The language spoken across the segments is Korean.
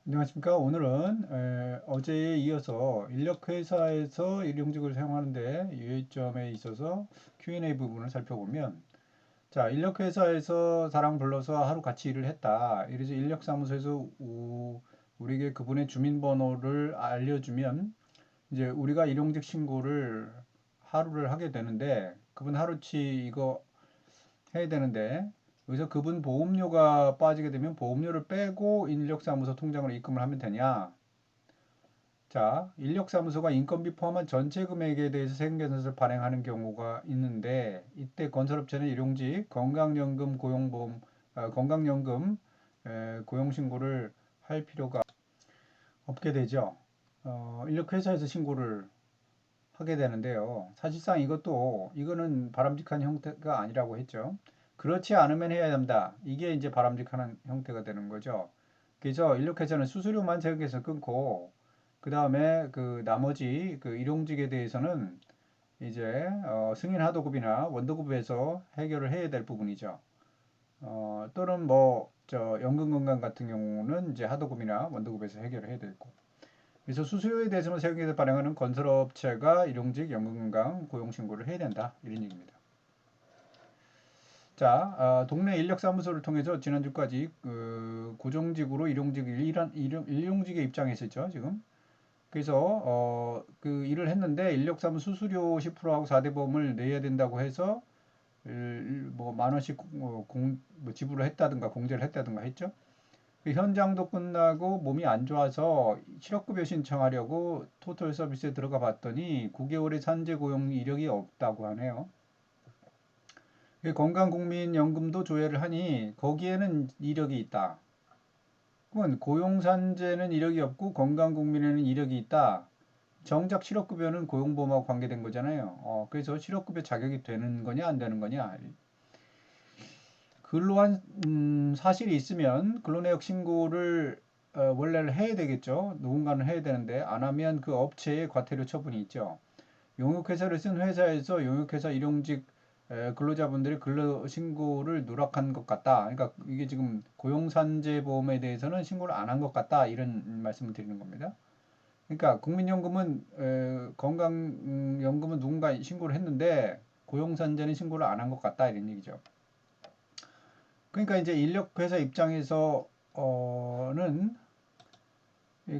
안녕하십니까. 오늘은 어제에 이어서 인력회사에서 일용직을 사용하는데 유의점에 있어서 Q&A 부분을 살펴보면, 자, 인력회사에서 사람 불러서 하루 같이 일을 했다. 이래서 인력사무소에서 우리에게 그분의 주민번호를 알려주면 이제 우리가 일용직 신고를 하루를 하게 되는데, 그분 하루치 이거 해야 되는데, 여기서 그분 보험료가 빠지게 되면 보험료를 빼고 인력사무소 통장으로 입금을 하면 되냐? 자, 인력사무소가 인건비 포함한 전체 금액에 대해서 세금계산서를 발행하는 경우가 있는데, 이때 건설업체는 일용직 건강연금 고용보험, 건강연금 고용신고를 할 필요가 없게 되죠. 인력회사에서 신고를 하게 되는데요. 사실상 이거는 바람직한 형태가 아니라고 했죠. 그렇지 않으면 해야 한다. 이게 이제 바람직한 형태가 되는 거죠. 그래서 인력회사는 수수료만 세금에서 끊고, 그 다음에 그 나머지 그 일용직에 대해서는 이제 승인 하도급이나 원도급에서 해결을 해야 될 부분이죠. 또는 뭐 저 연금건강 같은 경우는 이제 하도급이나 원도급에서 해결을 해야 되고. 그래서 수수료에 대해서는 세금계를 발행하는 건설업체가 일용직 연금건강 고용신고를 해야 된다. 이런 얘기입니다. 자, 동네 인력사무소를 통해서 지난주까지 고정직으로 일용직의 입장에서죠, 지금. 그래서 그 일을 했는데 인력사무 수수료 10%하고 4대 보험을 내야 된다고 해서 뭐 만 원씩 뭐 지불을 했다든가 공제를 했다든가 했죠. 그 현장도 끝나고 몸이 안 좋아서 실업급여 신청하려고 토탈 서비스에 들어가 봤더니 9개월의 산재 고용 이력이 없다고 하네요. 건강국민연금도 조회를 하니 거기에는 이력이 있다. 그러면 고용산재는 이력이 없고 건강국민에는 이력이 있다. 정작 실업급여는 고용보험하고 관계된 거잖아요. 그래서 실업급여 자격이 되는 거냐 안 되는 거냐. 근로한 사실이 있으면 근로내역 신고를 원래는 해야 되겠죠. 누군가는 해야 되는데 안 하면 그 업체의 과태료 처분이 있죠. 용역회사를 쓴 회사에서 용역회사 일용직 근로자분들이 근로신고를 누락한 것 같다. 그러니까 이게 지금 고용산재보험에 대해서는 신고를 안 한 것 같다. 이런 말씀을 드리는 겁니다. 그러니까 국민연금은 건강연금은 누군가 신고를 했는데 고용산재는 신고를 안 한 것 같다. 이런 얘기죠. 그러니까 이제 인력회사 입장에서는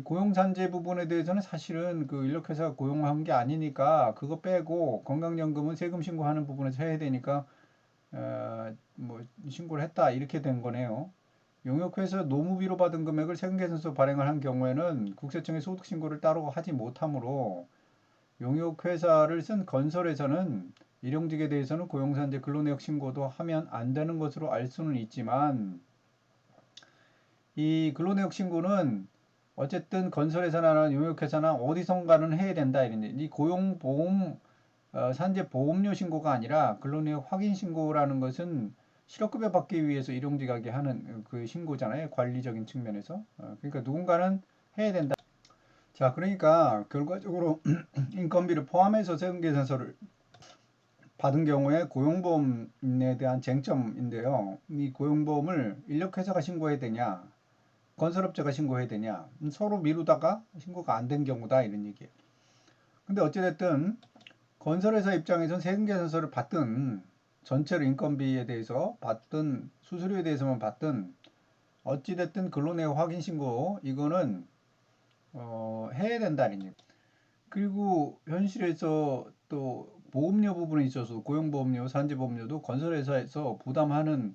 고용산재 부분에 대해서는 사실은 그 인력회사가 고용한 게 아니니까 그거 빼고 건강연금은 세금 신고하는 부분에서 해야 되니까 뭐 신고를 했다 이렇게 된 거네요. 용역회사 노무비로 받은 금액을 세금계산서 발행을 한 경우에는 국세청에 소득신고를 따로 하지 못하므로 용역회사를 쓴 건설에서는 일용직에 대해서는 고용산재 근로내역 신고도 하면 안 되는 것으로 알 수는 있지만 이 근로내역 신고는 어쨌든 건설회사나 용역회사나 어디선가는 해야 된다 이런 이 고용보험 산재 보험료 신고가 아니라 근로내역 확인 신고라는 것은 실업급여 받기 위해서 일용직하게 하는 그 신고잖아요. 관리적인 측면에서. 그러니까 누군가는 해야 된다. 자, 그러니까 결과적으로 인건비를 포함해서 세금계산서를 받은 경우에 고용보험에 대한 쟁점인데요. 이 고용보험을 인력회사가 신고해야 되냐, 건설업체가 신고해야 되냐, 서로 미루다가 신고가 안 된 경우다 이런 얘기예요. 근데 어찌됐든 건설회사 입장에선 세금계산서를 받든 전체로 인건비에 대해서 받든 수수료에 대해서만 받든 어찌됐든 근로내역 확인 신고 이거는 해야 된다는 얘기. 그리고 현실에서 또 보험료 부분에 있어서 고용보험료, 산재보험료도 건설회사에서 부담하는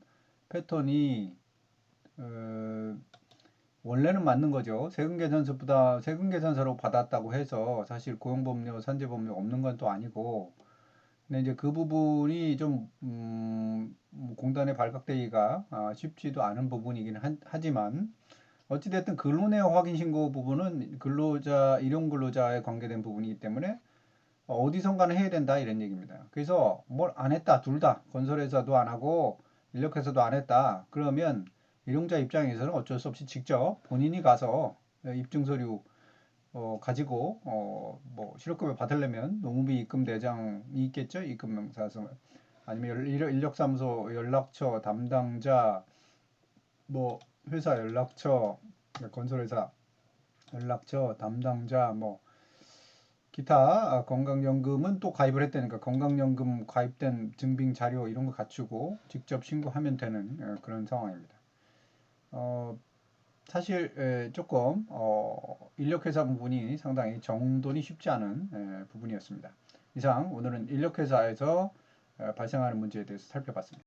패턴이 어, 원래는 맞는 거죠. 세금계산서로 받았다고 해서 사실 고용보험료, 산재보험료 없는 건 또 아니고, 근데 이제 그 부분이 좀 공단에 발각되기가 쉽지도 않은 부분이긴 하지만 어찌됐든 근로내역 확인 신고 부분은 일용 근로자에 관계된 부분이기 때문에 어디선가는 해야 된다 이런 얘기입니다. 그래서 뭘 안 했다 둘 다 건설회사도 안 하고 인력회사도 안 했다 그러면 일용자 입장에서는 어쩔 수 없이 직접 본인이 가서 입증 서류 가지고 뭐 실업급여 받으려면 노무비 입금 대장이 있겠죠. 입금 명사서 아니면 인력사무소 연락처 담당자 뭐 회사 연락처 건설회사 연락처, 담당자, 뭐 기타 건강연금은 또 가입을 했다니까 건강연금 가입된 증빙 자료 이런 거 갖추고 직접 신고하면 되는 그런 상황입니다. 사실 조금 인력회사 부분이 상당히 정돈이 쉽지 않은 부분이었습니다. 이상 오늘은 인력회사에서 발생하는 문제에 대해서 살펴봤습니다.